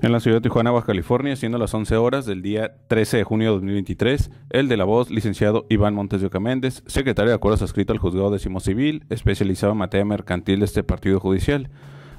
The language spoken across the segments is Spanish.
En la ciudad de Tijuana, Baja California, siendo las 11 horas del día 13 de junio de 2023, el de la voz, licenciado Iván Montes de Oca Méndez, secretario de Acuerdos adscrito al Juzgado Décimo Civil, especializado en materia mercantil de este partido judicial.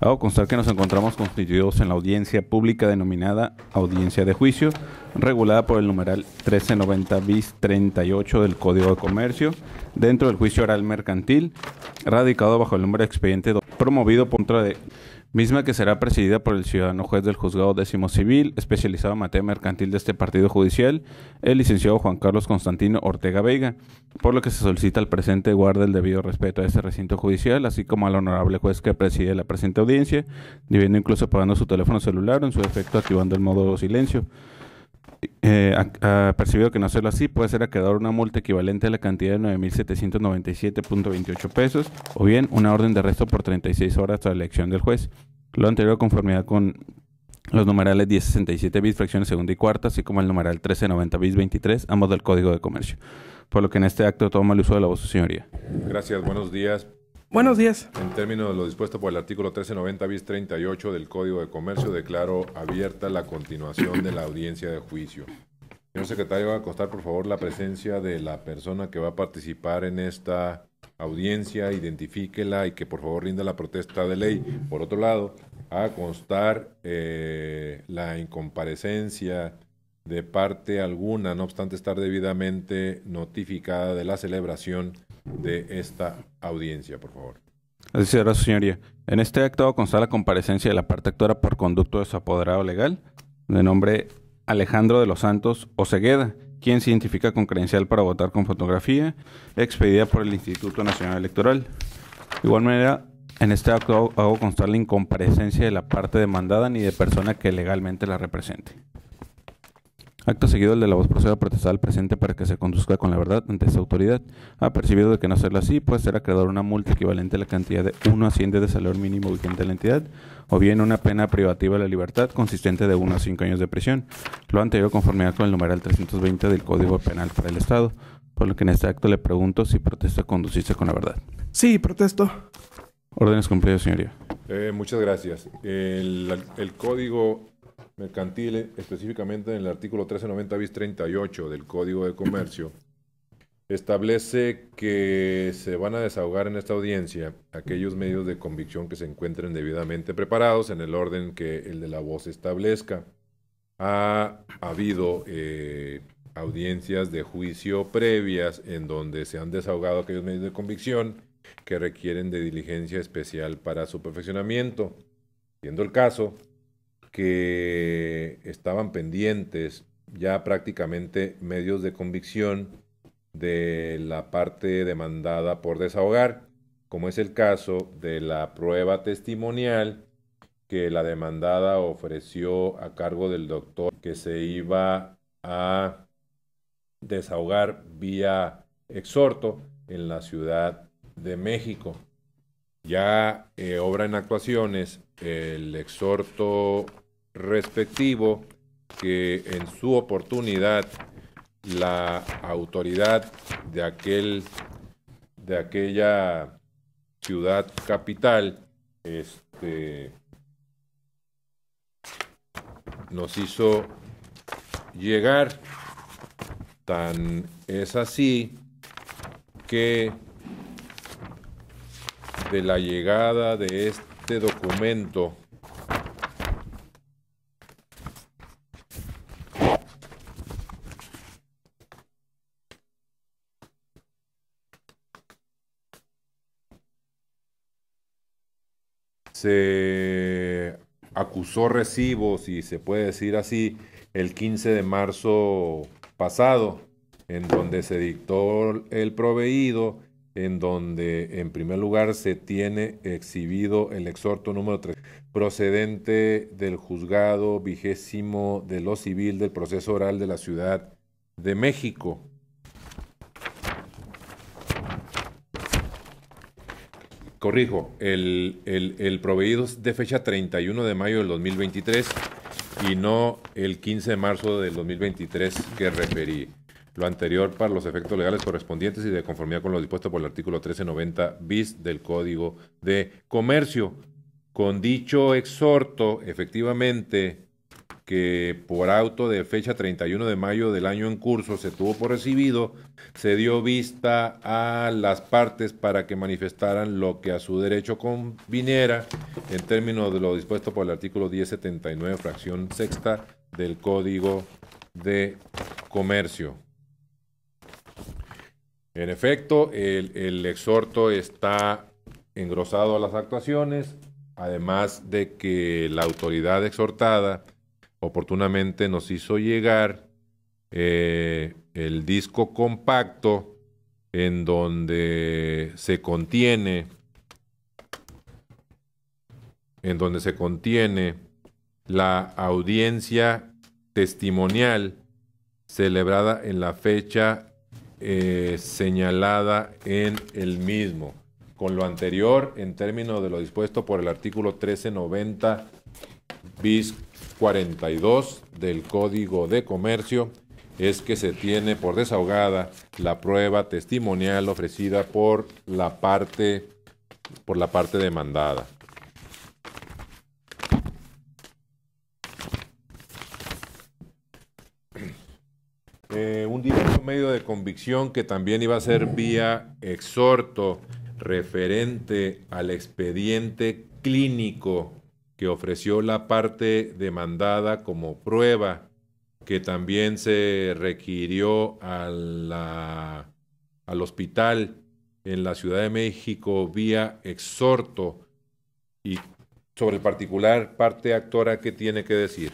Hago constar que nos encontramos constituidos en la audiencia pública denominada Audiencia de Juicio, regulada por el numeral 1390 bis 38 del Código de Comercio, dentro del juicio oral mercantil, radicado bajo el número de expediente promovido por contra de misma, que será presidida por el ciudadano juez del Juzgado Décimo Civil, especializado en materia mercantil de este partido judicial, el licenciado Juan Carlos Constantino Ortega Veiga, por lo que se solicita al presente guarde el debido respeto a este recinto judicial, así como al honorable juez que preside la presente audiencia, debiendo incluso apagando su teléfono celular o en su defecto activando el modo silencio. Percibido que no hacerlo así, puede ser acreedor una multa equivalente a la cantidad de 9,797.28 pesos, o bien una orden de arresto por 36 horas tras la elección del juez. Lo anterior, conformidad con los numerales 1067 bis, fracciones segunda y cuarta, así como el numeral 1390 bis 23, ambos del Código de Comercio. Por lo que en este acto toma el uso de la voz, su señoría. Gracias, buenos días. Buenos días. En términos de lo dispuesto por el artículo 1390 bis 38 del Código de Comercio, declaro abierta la continuación de la audiencia de juicio. Señor secretario, va a constar por favor la presencia de la persona que va a participar en esta audiencia, identifíquela y que por favor rinda la protesta de ley. Por otro lado, a constar la incomparecencia de parte alguna, no obstante estar debidamente notificada, de la celebración de esta audiencia, por favor. Así será, su señoría. En este acto va a constar la comparecencia de la parte actora por conducto de su apoderado legal, de nombre Alejandro de los Santos Osegueda, quien se identifica con credencial para votar con fotografía, expedida por el Instituto Nacional Electoral. De igual manera, en este acto hago constar la incomparecencia de la parte demandada ni de persona que legalmente la represente. Acto seguido, el de la voz procede a protestar al presente para que se conduzca con la verdad ante esta autoridad. Apercibido de que no hacerlo así, puede ser acreedor una multa equivalente a la cantidad de 1 asciende de salario mínimo vigente de la entidad, o bien una pena privativa de la libertad consistente de 1 a 5 años de prisión. Lo anterior, conformidad con el numeral 320 del Código Penal para el Estado. Por lo que en este acto le pregunto si protesta conducirse con la verdad. Sí, protesto. Órdenes cumplidas, señoría. Muchas gracias. El Código Mercantil, específicamente en el artículo 1390 bis 38 del Código de Comercio, establece que se van a desahogar en esta audiencia aquellos medios de convicción que se encuentren debidamente preparados en el orden que el de la voz establezca. Ha habido audiencias de juicio previas en donde se han desahogado aquellos medios de convicción que requieren de diligencia especial para su perfeccionamiento, siendo el caso que estaban pendientes ya prácticamente medios de convicción de la parte demandada por desahogar, como es el caso de la prueba testimonial que la demandada ofreció a cargo del doctor que se iba a desahogar vía exhorto en la Ciudad de México. Ya obra en actuaciones el exhorto respectivo que en su oportunidad la autoridad de aquella ciudad capital nos hizo llegar. Tan es así que de la llegada de este documento se acusó recibo, si se puede decir así, el 15 de marzo pasado, en donde se dictó el proveído, en donde en primer lugar se tiene exhibido el exhorto número 3, procedente del juzgado 20º de lo civil del proceso oral de la Ciudad de México. Corrijo, el proveído es de fecha 31 de mayo del 2023 y no el 15 de marzo del 2023 que referí. Lo anterior para los efectos legales correspondientes y de conformidad con lo dispuesto por el artículo 1390 bis del Código de Comercio. Con dicho exhorto, efectivamente, que por auto de fecha 31 de mayo del año en curso se tuvo por recibido, se dio vista a las partes para que manifestaran lo que a su derecho conviniera en términos de lo dispuesto por el artículo 1079, fracción sexta del Código de Comercio. En efecto, el exhorto está engrosado a las actuaciones, además de que la autoridad exhortada oportunamente nos hizo llegar el disco compacto en donde se contiene la audiencia testimonial celebrada en la fecha señalada en el mismo. Con lo anterior, en términos de lo dispuesto por el artículo 1390 bis 42 del Código de Comercio, es que se tiene por desahogada la prueba testimonial ofrecida por la parte demandada. Un diverso medio de convicción que también iba a ser vía exhorto referente al expediente clínico que ofreció la parte demandada como prueba, que también se requirió al hospital en la Ciudad de México vía exhorto, y sobre el particular parte actora, ¿qué tiene que decir?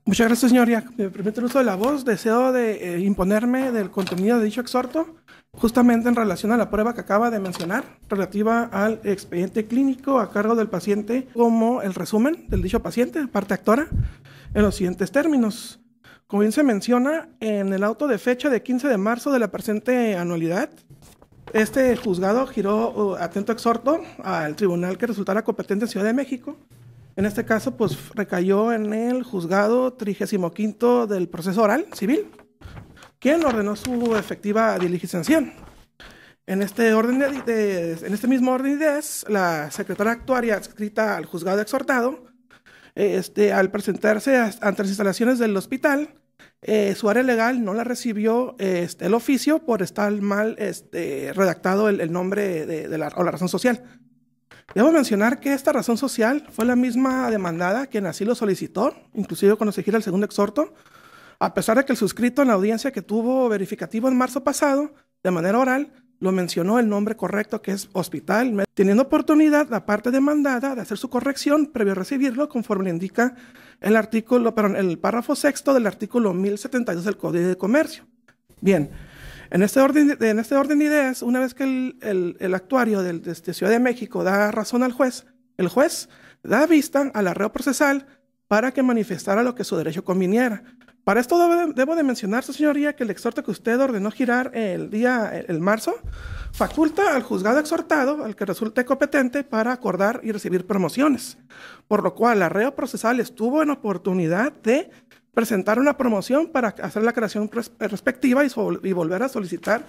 Muchas gracias, señor. Ya me permite el uso de la voz. Deseo de imponerme del contenido de dicho exhorto, justamente en relación a la prueba que acaba de mencionar, relativa al expediente clínico a cargo del paciente, como el resumen del dicho paciente, parte actora, en los siguientes términos. Como bien se menciona, en el auto de fecha de 15 de marzo de la presente anualidad, este juzgado giró atento exhorto al tribunal que resultara competente en Ciudad de México. En este caso, pues recayó en el juzgado 35º del proceso oral civil, quien ordenó su efectiva diligenciación. En este mismo orden de ideas, la secretaria actuaria adscrita al juzgado exhortado, al presentarse ante las instalaciones del hospital, su área legal no la recibió el oficio por estar mal redactado el nombre o la razón social. Debo mencionar que esta razón social fue la misma demandada quien así lo solicitó, inclusive cuando se gira el segundo exhorto, a pesar de que el suscrito en la audiencia que tuvo verificativo en marzo pasado, de manera oral, lo mencionó el nombre correcto, que es hospital, teniendo oportunidad la parte demandada de hacer su corrección previo a recibirlo, conforme le indica el párrafo sexto del artículo 1072 del Código de Comercio. Bien, en este orden de ideas, una vez que el actuario de Ciudad de México da razón al juez, el juez da vista al arreo procesal para que manifestara lo que su derecho conviniera. Para esto debo de mencionar, su señoría, que el exhorto que usted ordenó girar el marzo faculta al juzgado exhortado, al que resulte competente, para acordar y recibir promociones, por lo cual el arreo procesal estuvo en oportunidad de presentar una promoción para hacer la creación respectiva y volver a solicitar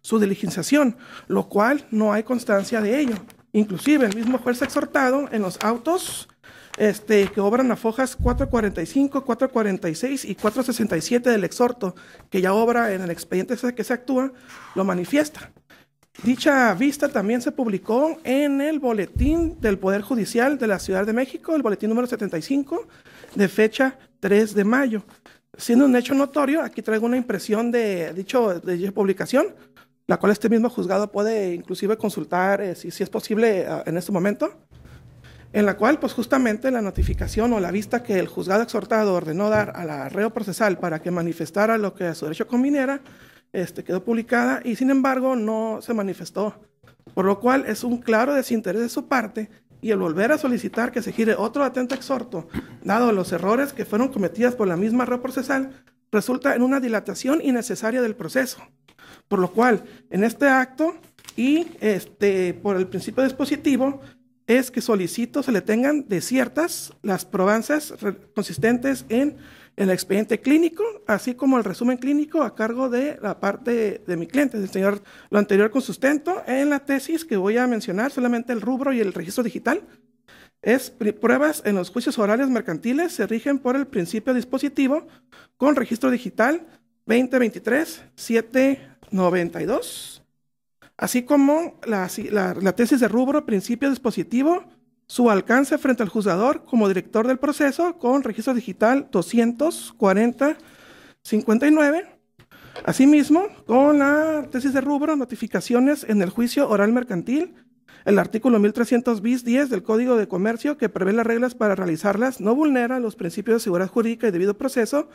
su diligenciación, lo cual no hay constancia de ello. Inclusive el mismo juez exhortado en los autos que obran a fojas 445, 446 y 467 del exhorto, que ya obra en el expediente que se actúa, lo manifiesta. Dicha vista también se publicó en el boletín del Poder Judicial de la Ciudad de México, el boletín número 75, de fecha 3 de mayo. Siendo un hecho notorio, aquí traigo una impresión de dicha publicación, la cual este mismo juzgado puede inclusive consultar si es posible en este momento, en la cual pues justamente la notificación o la vista que el juzgado exhortado ordenó dar al arreo procesal para que manifestara lo que a su derecho conviniera, quedó publicada y sin embargo no se manifestó, por lo cual es un claro desinterés de su parte, y el volver a solicitar que se gire otro atento exhorto, dado los errores que fueron cometidos por la misma arreo procesal, resulta en una dilatación innecesaria del proceso, por lo cual en este acto y por el principio dispositivo es que solicito se le tengan desiertas las probanzas consistentes en el expediente clínico, así como el resumen clínico a cargo de la parte de mi cliente, del señor, lo anterior con sustento en la tesis que voy a mencionar, solamente el rubro y el registro digital, Pruebas en los juicios orales mercantiles se rigen por el principio dispositivo con registro digital 2023-792, así como la tesis de rubro principio dispositivo, su alcance frente al juzgador como director del proceso con registro digital 240-59. Asimismo, con la tesis de rubro, notificaciones en el juicio oral mercantil, el artículo 1300 bis 10 del Código de Comercio, que prevé las reglas para realizarlas, no vulnera los principios de seguridad jurídica y debido proceso,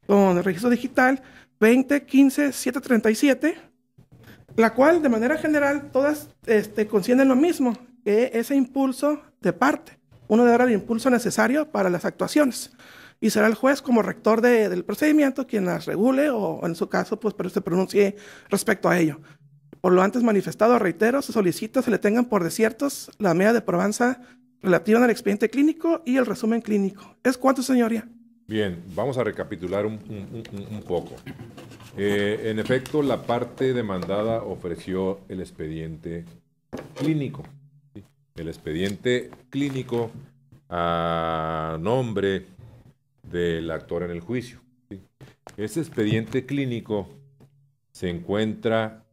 con el registro digital 2015-737, la cual, de manera general, todas concienden lo mismo, que ese impulso de parte. Uno debe dar el impulso necesario para las actuaciones. Y será el juez como rector del procedimiento quien las regule o, en su caso, pues, pero se pronuncie respecto a ello. Por lo antes manifestado, reitero, se solicita se le tengan por desiertos la medida de probanza relativa al expediente clínico y el resumen clínico. ¿Es cuánto, señoría? Bien, vamos a recapitular un poco. En efecto, la parte demandada ofreció el expediente clínico. ¿Sí? El expediente clínico a nombre del actor en el juicio. ¿Sí? Ese expediente clínico se encuentra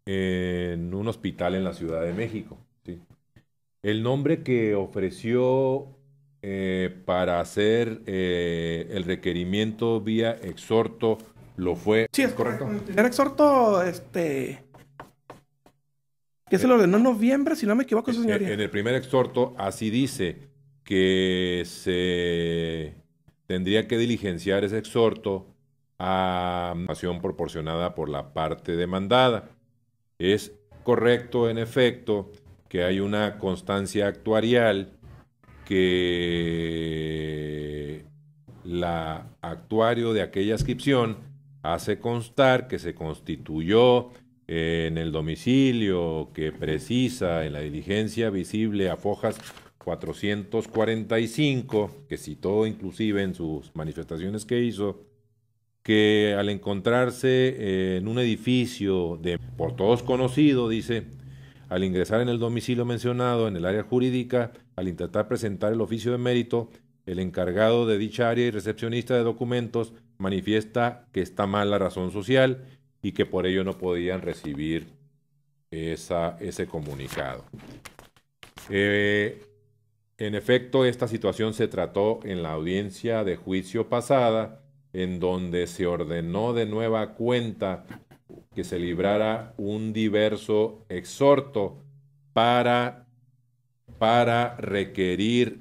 en un hospital en la Ciudad de México. ¿Sí? El nombre que ofreció para hacer el requerimiento vía exhorto lo fue. Sí, es correcto. El exhorto, que se lo ordenó en noviembre, si no me equivoco, señoría. En el primer exhorto así dice que se tendría que diligenciar ese exhorto a acción proporcionada por la parte demandada. Es correcto, en efecto, que hay una constancia actuarial que la actuario de aquella inscripción hace constar que se constituyó en el domicilio que precisa en la diligencia visible a fojas 445, que citó inclusive en sus manifestaciones que hizo, que al encontrarse en un edificio por todos conocido, dice, al ingresar en el domicilio mencionado en el área jurídica, al intentar presentar el oficio de mérito, el encargado de dicha área y recepcionista de documentos manifiesta que está mal la razón social y que por ello no podían recibir ese comunicado. En efecto, esta situación se trató en la audiencia de juicio pasada, en donde se ordenó de nueva cuenta que se librara un diverso exhorto para requerir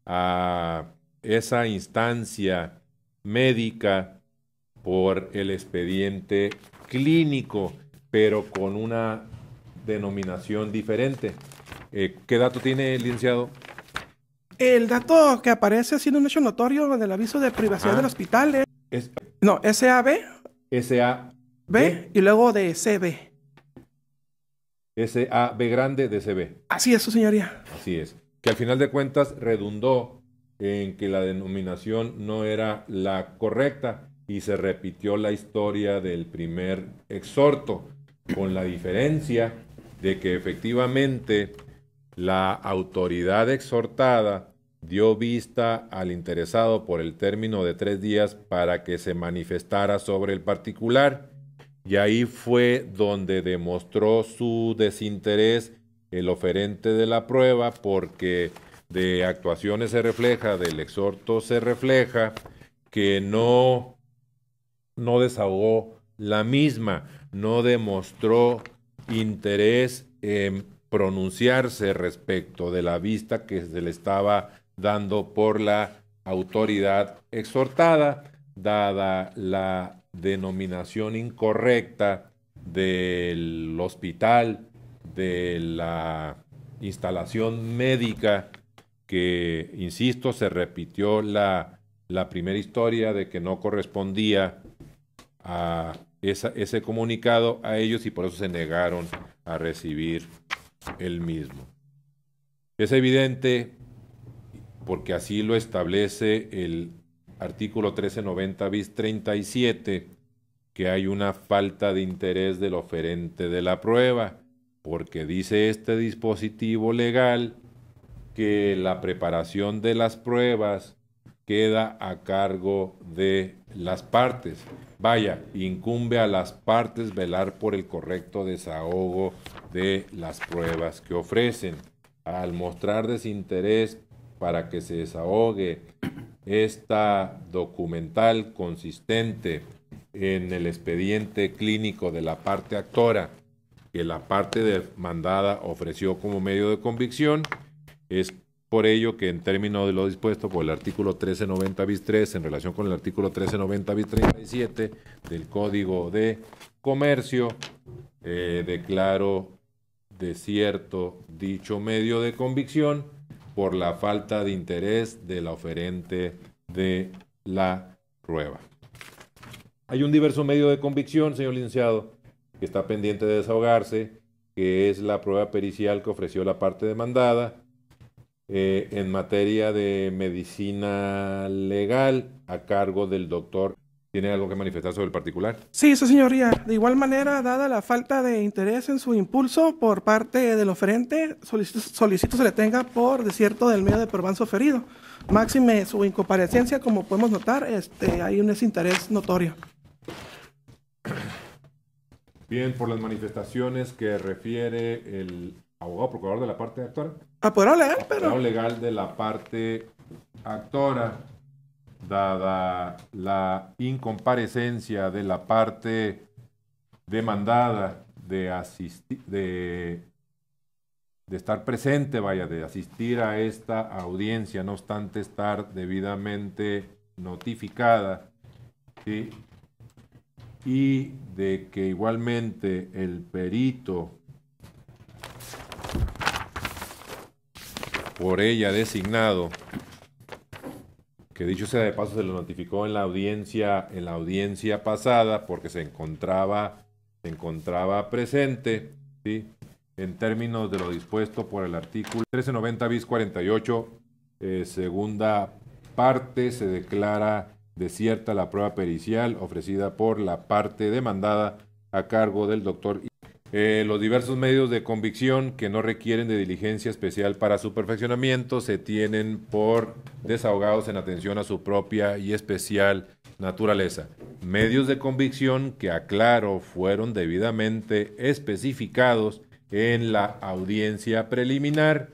a esa instancia médica por el expediente clínico, pero con una denominación diferente. ¿Qué dato tiene, licenciado? El dato que aparece siendo un hecho notorio en el aviso de privacidad del hospital es SAB. B y luego de CB. SAB grande de CB. Así es, su señoría. Así es. Que al final de cuentas redundó en que la denominación no era la correcta y se repitió la historia del primer exhorto, con la diferencia de que efectivamente la autoridad exhortada dio vista al interesado por el término de 3 días para que se manifestara sobre el particular, y ahí fue donde demostró su desinterés el oferente de la prueba, porque de actuaciones se refleja, del exhorto se refleja que no desahogó la misma, no demostró interés en pronunciarse respecto de la vista que se le estaba dando por la autoridad exhortada, dada la denominación incorrecta del hospital, de la instalación médica, que, insisto, se repitió la primera historia de que no correspondía a ese comunicado a ellos y por eso se negaron a recibir el mismo. Es evidente, porque así lo establece el artículo 1390 bis 37, que hay una falta de interés del oferente de la prueba, porque dice este dispositivo legal que la preparación de las pruebas queda a cargo de las partes. Vaya, incumbe a las partes velar por el correcto desahogo de las pruebas que ofrecen. Al mostrar desinterés para que se desahogue esta documental consistente en el expediente clínico de la parte actora que la parte demandada ofreció como medio de convicción, es por ello que en términos de lo dispuesto por el artículo 1390 bis 3 en relación con el artículo 1390 bis 37 del Código de Comercio, declaro desierto dicho medio de convicción por la falta de interés de la oferente de la prueba. Hay un diverso medio de convicción, señor licenciado, que está pendiente de desahogarse, que es la prueba pericial que ofreció la parte demandada en materia de medicina legal a cargo del doctor. ¿Tiene algo que manifestar sobre el particular? Sí, su señoría. De igual manera, dada la falta de interés en su impulso por parte del oferente, solicito se le tenga por desierto del medio de probanza oferido. Máxime su incomparecencia, como podemos notar, hay un desinterés notorio. Bien, por las manifestaciones que refiere el abogado procurador de la parte actora. Apoderado legal, pero... Apoderado legal de la parte actora, dada la incomparecencia de la parte demandada de estar presente, de asistir a esta audiencia, no obstante estar debidamente notificada, ¿sí? Y de que igualmente el perito por ella designado, que dicho sea de paso se lo notificó en la audiencia pasada porque se encontraba presente, ¿sí? En términos de lo dispuesto por el artículo 1390 bis 48, segunda parte, se declara desierta la prueba pericial ofrecida por la parte demandada a cargo del doctor. Los diversos medios de convicción que no requieren de diligencia especial para su perfeccionamiento se tienen por desahogados en atención a su propia y especial naturaleza. Medios de convicción que, aclaro, fueron debidamente especificados en la audiencia preliminar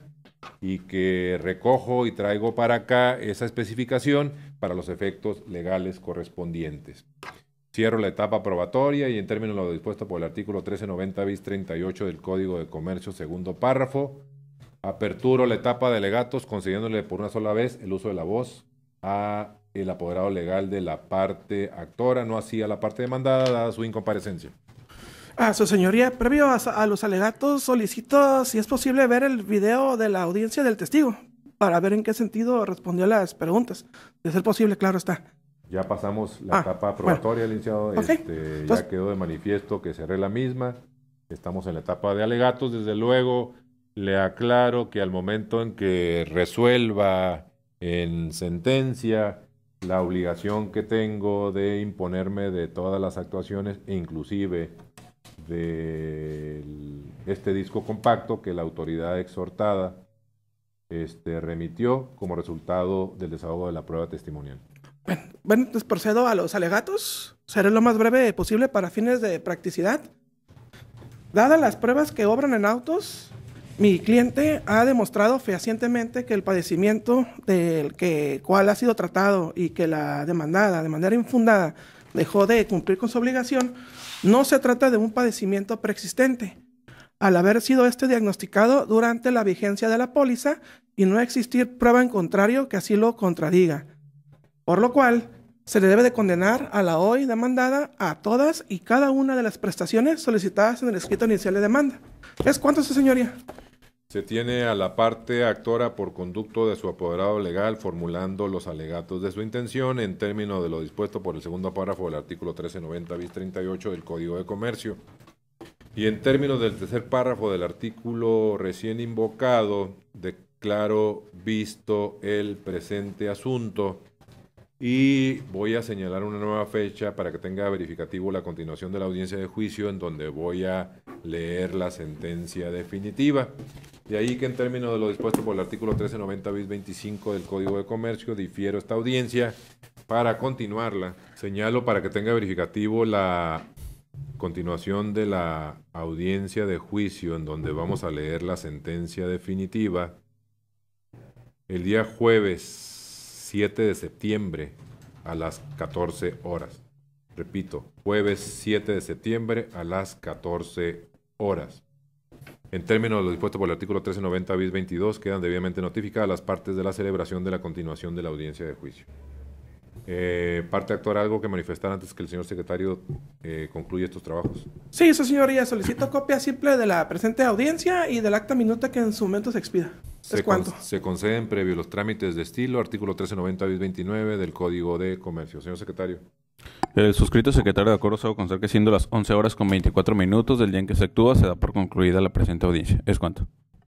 y que recojo y traigo para acá esa especificación para los efectos legales correspondientes. Cierro la etapa probatoria y en términos de lo dispuesto por el artículo 1390 bis 38 del Código de Comercio, segundo párrafo, aperturo la etapa de alegatos concediéndole por una sola vez el uso de la voz a el apoderado legal de la parte actora, no así a la parte demandada, dada su incomparecencia. Su señoría, previo a los alegatos, solicito si es posible ver el video de la audiencia del testigo para ver en qué sentido respondió a las preguntas. De ser posible, claro está. Ya pasamos la etapa probatoria, licenciado. Okay. Ya quedó de manifiesto que cerré la misma. Estamos en la etapa de alegatos. Desde luego, le aclaro que al momento en que resuelva en sentencia la obligación que tengo de imponerme de todas las actuaciones, e inclusive de este disco compacto que la autoridad exhortada remitió como resultado del desahogo de la prueba testimonial. Bueno, pues procedo a los alegatos. Seré lo más breve posible para fines de practicidad. Dadas las pruebas que obran en autos, mi cliente ha demostrado fehacientemente que el padecimiento del cual ha sido tratado y que la demandada, de manera infundada, dejó de cumplir con su obligación, no se trata de un padecimiento preexistente, al haber sido diagnosticado durante la vigencia de la póliza y no existir prueba en contrario que así lo contradiga. Por lo cual, se le debe de condenar a la hoy demandada a todas y cada una de las prestaciones solicitadas en el escrito inicial de demanda. ¿Es cuánto, su señoría? Se tiene a la parte actora por conducto de su apoderado legal formulando los alegatos de su intención en términos de lo dispuesto por el segundo párrafo del artículo 1390 bis 38 del Código de Comercio. Y en términos del tercer párrafo del artículo recién invocado, declaro visto el presente asunto. Y voy a señalar una nueva fecha para que tenga verificativo la continuación de la audiencia de juicio en donde voy a leer la sentencia definitiva. De ahí que en términos de lo dispuesto por el artículo 1390 bis 25 del Código de Comercio, difiero esta audiencia para continuarla. Señalo para que tenga verificativo la continuación de la audiencia de juicio en donde vamos a leer la sentencia definitiva el día jueves 7 de septiembre a las 14 horas. Repito, jueves 7 de septiembre a las 14 horas. En términos de lo dispuesto por el artículo 1390 bis 22, quedan debidamente notificadas las partes de la celebración de la continuación de la audiencia de juicio. Parte actuar algo que manifestar antes que el señor secretario concluya estos trabajos. Sí, su señoría, solicito copia simple de la presente audiencia y del acta minuta que en su momento se expida. ¿Es cuánto? Se conceden previo los trámites de estilo, artículo 1390 bis 29 del Código de Comercio. Señor secretario. El suscrito secretario de acuerdo sabe constar que siendo las 11 horas con 24 minutos del día en que se actúa, se da por concluida la presente audiencia. ¿Es cuánto?